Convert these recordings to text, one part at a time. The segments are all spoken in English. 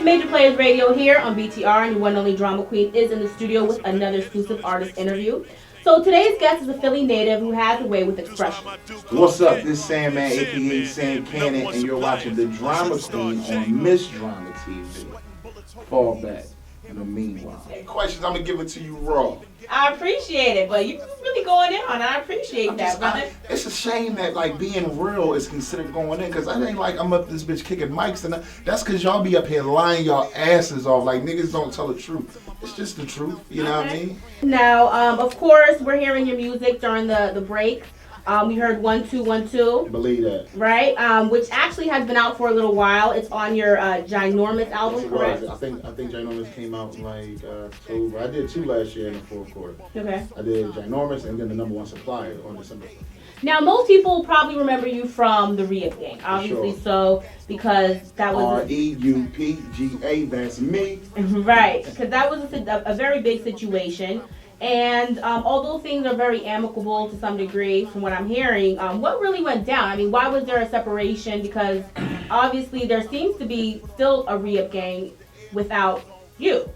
Major Players Radio here on BTR, and your one and only drama queen is in the studio with another exclusive artist interview. So today's guest is a Philly native who has a way with expression. What's up? This is Sandman, aka SandCannon, and you're watching the Drama Queen on Miss Drama TV. Fall back in the meanwhile. Questions, I'm gonna give it to you raw. I appreciate it, but you're really going in on it. I appreciate that, brother. It's a shame that like being real is considered going in, cause I ain't like I'm up this bitch kicking mics, and that's cause y'all be up here lying y'all asses off like niggas don't tell the truth. It's just the truth, you know what I mean? Now, of course, we're hearing your music during the break. We heard 1212. Believe that. Right? Which actually has been out for a little while. It's on your Ginormous album, Yes, correct? I think Ginormous came out in like October. I did 2 last year in the fourth quarter. Okay. I did Ginormous and then the number 1 supplier on December. Now, most people probably remember you from the Reup Gang, obviously, sure. So because that was REUPGA, that's me. right, because that was a very big situation. And although things are very amicable to some degree, from what I'm hearing, what really went down? I mean, why was there a separation? Because obviously there seems to be still a Reup Gang without you.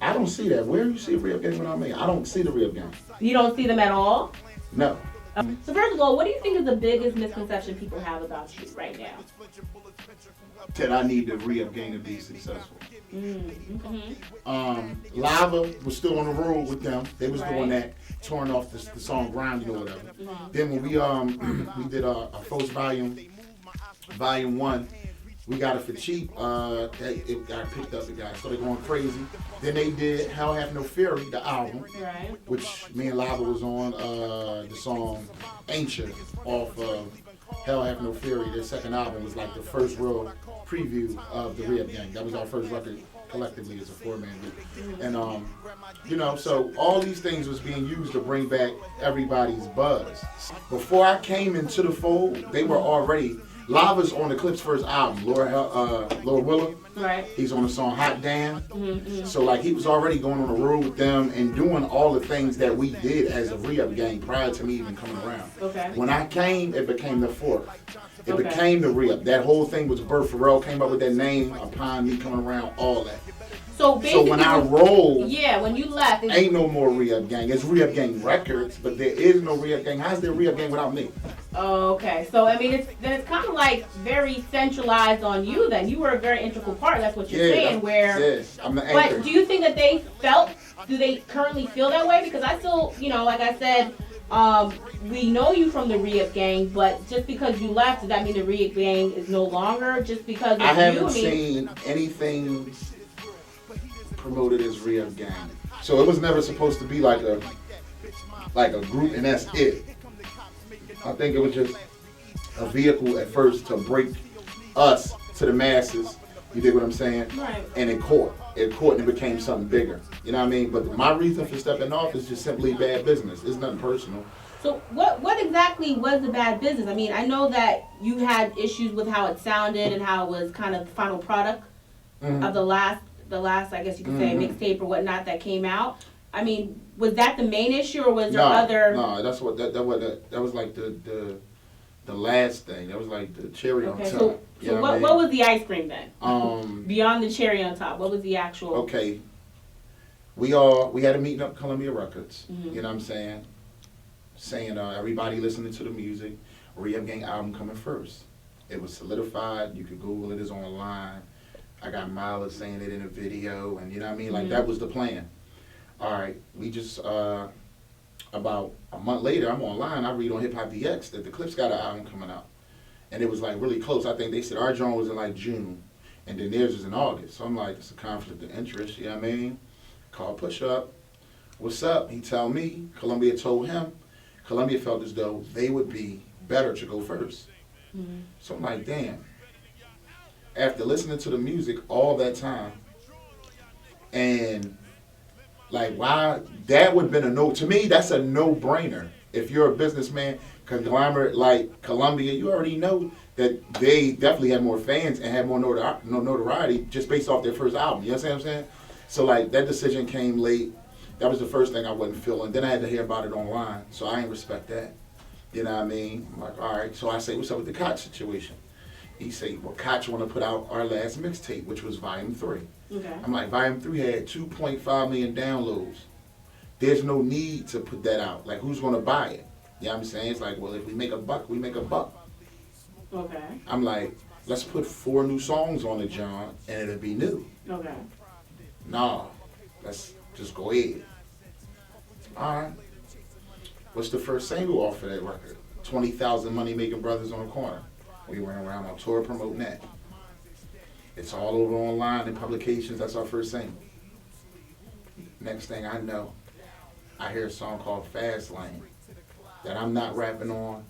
I don't see that. Where do you see a Reup Gang without me? I don't see the Reup Gang. You don't see them at all? No. So first of all, what do you think is the biggest misconception people have about you right now? That I need the Reup Gang to be successful. Mm-hmm. Lava was still on the road with them. They was doing Right. that, touring off the song Grind, you know, whatever. Mm-hmm. Then when we did our first volume 1, we got it for cheap. It got picked up, it started going crazy. Then they did Hell Have No Fury, the album, Right. which me and Lava was on the song Ancient off of Hell Have No Fury. Their second album was like the first real preview of the Reup Gang. That was our first record collectively as a 4-man group. And so all these things was being used to bring back everybody's buzz. Before I came into the fold, they were already Lava's on the Clips' first album, Lord Willa. Right. He's on the song Hot Damn. Mm-hmm. So like he was already going on the road with them and doing all the things that we did as a Reup Gang prior to me even coming around. Okay. When I came, it became the fourth. It Okay. became the Reup. That whole thing was birth. Pharrell came up with that name upon me coming around, all that. So basically, So when I rolled, yeah, when you left, ain't no more Reup Gang. It's Reup Gang Records, but there is no Reup Gang. How's there Reup Gang without me? Oh, okay. So I mean, it's kind of like very centralized on you. Then you were a very integral part. That's what you're saying. Yes, I'm the anchor. But do you think that they felt? Do they currently feel that way? Because I still, like I said, we know you from the Reup Gang, but just because you left, does that mean the Reup Gang is no longer? Just because of I haven't you? seen anything promoted as Reup Gang. So it was never supposed to be like a group and that's it. I think it was just a vehicle at first to break us to the masses. You dig what I'm saying? Right. And it caught and it became something bigger. You know what I mean? But my reason for stepping off is just simply bad business. It's nothing personal. So what exactly was the bad business? I mean, I know that you had issues with how it sounded and how it was kind of the final product of the last, I guess you could say, mixtape or whatnot that came out. I mean, was that the main issue, or was there other? No, that's what that was like the last thing. That was like the cherry on top. So what was the ice cream then? Beyond the cherry on top, what was the actual? Okay. We had a meeting up at Columbia Records. You know what I'm saying? Saying everybody listening to the music, Reup Gang album coming first. It was solidified. You could Google it. It's online. I got Miles saying it in a video, and you know what I mean? Like that was the plan. All right, we just about a month later, I'm online. I read on Hip Hop DX that the Clips got an album coming out, and it was like really close. I think they said our joint was in like June, and then theirs was in August. So I'm like, it's a conflict of interest. You know what I mean? Call Push Up. What's up? He tell me. Columbia told him. Columbia felt as though they would be better to go first. So I'm like, damn. After listening to the music all that time, and like, why, that would have been a no, to me, that's a no-brainer. If you're a businessman, conglomerate like Columbia, you already know that they definitely had more fans and had more notoriety just based off their first album. You know what I'm saying? So like, that decision came late. That was the first thing I wasn't feeling. Then I had to hear about it online, so I ain't respect that. You know what I mean? I'm like, all right. So I say, what's up with the Koch situation? He said, well, Koch want to put out our last mixtape, which was Volume 3. Okay. I'm like, Volume 3 had 2.5 million downloads. There's no need to put that out. Like, who's going to buy it? You know what I'm saying? It's like, well, if we make a buck, we make a buck. Okay. I'm like, let's put 4 new songs on the John, and it'll be new. Okay. Nah, let's just go ahead. All right. What's the first single off of that record? 20,000 Money Making Brothers on the Corner. We went around on tour promoting that. It's all over online and publications. That's our first single. Next thing I know, I hear a song called Fast Lane that I'm not rapping on.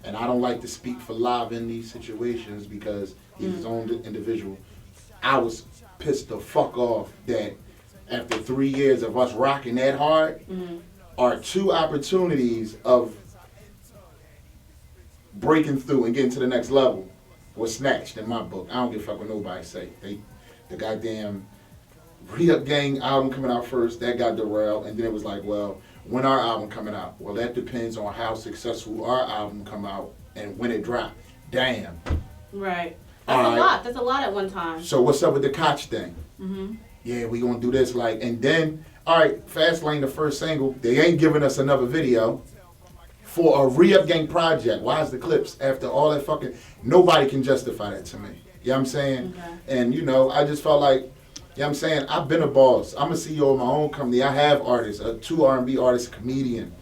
And I don't like to speak for Live in these situations because he's his own individual. I was pissed the fuck off that after 3 years of us rocking that hard, our 2 opportunities of breaking through and getting to the next level was snatched in my book. I don't give a fuck what nobody say. The goddamn Re-Up Gang album coming out first, that got derailed, and then it was like, well, when our album coming out? Well, that depends on how successful our album come out and when it drop. Damn. Right. That's a lot. That's a lot at one time. So what's up with the Koch thing? Yeah, we gonna do this like, and then, all right, Fast Lane, the first single, they ain't giving us another video for a Re-Up Gang project. Why is the clips after all that fucking, nobody can justify that to me. You know what I'm saying? Okay. And, you know, I just felt like, you know what I'm saying, I've been a boss. I'm a CEO of my own company. I have artists, 2 R&B artists, a comedian,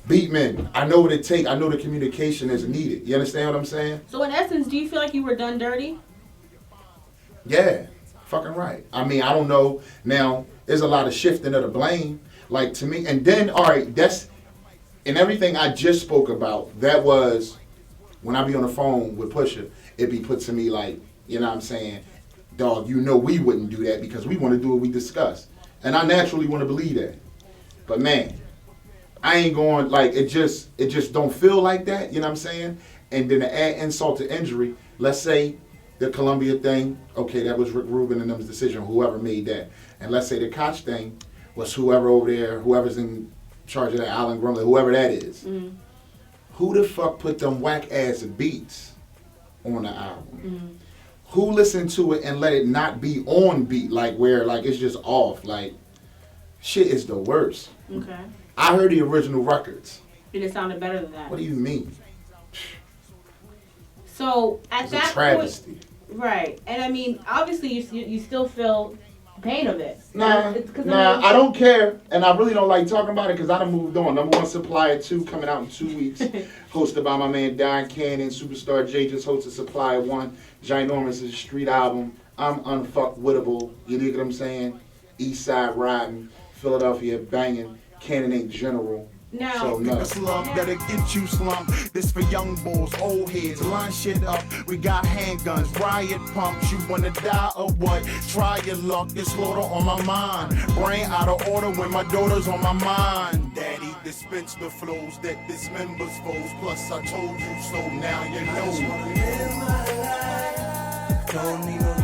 beatman. I know what it takes. I know the communication is needed. You understand what I'm saying? So in essence, do you feel like you were done dirty? Yeah, fucking right. I mean, I don't know. Now, there's a lot of shifting of the blame. Like, to me, and then, all right, that's, and everything I just spoke about, that was, when I be on the phone with Pusha, it be put to me like, you know what I'm saying, dog, you know we wouldn't do that because we want to do what we discussed. And I naturally want to believe that. But man, I ain't going, like, it just don't feel like that, you know what I'm saying? And then to add insult to injury, let's say the Columbia thing, okay, that was Rick Rubin and them's decision, whoever made that. And let's say the Koch thing was whoever over there, whoever's in charge of that, Alan Grumley, whoever that is. Who the fuck put them whack-ass beats on the album? Who listened to it and let it not be on beat, like where like it's just off? Like, shit is the worst. Okay. I heard the original records. And it sounded better than that. What do you mean? So at It's that a travesty. point, right? And I mean, obviously, you still feel pain of it. Nah, I don't care, and I really don't like talking about it because I done moved on. Number 1 Supplier 2 coming out in 2 weeks, hosted by my man SandCannon. Superstar J just hosted Supplier 1. Ginormous is a street album. I'm unfuckwittable. You dig what I'm saying? East Side riding, Philadelphia banging, Cannon ain't general. Now, So no. This love that'll get you slumped. This for young bulls, old heads, line shit up. We got handguns, riot pumps. You wanna die or what? Try your luck, it's slaughter on my mind. Brain out of order when my daughter's on my mind. Daddy dispense the flows that dismembers foes. Plus I told you so, now you know. Don't need no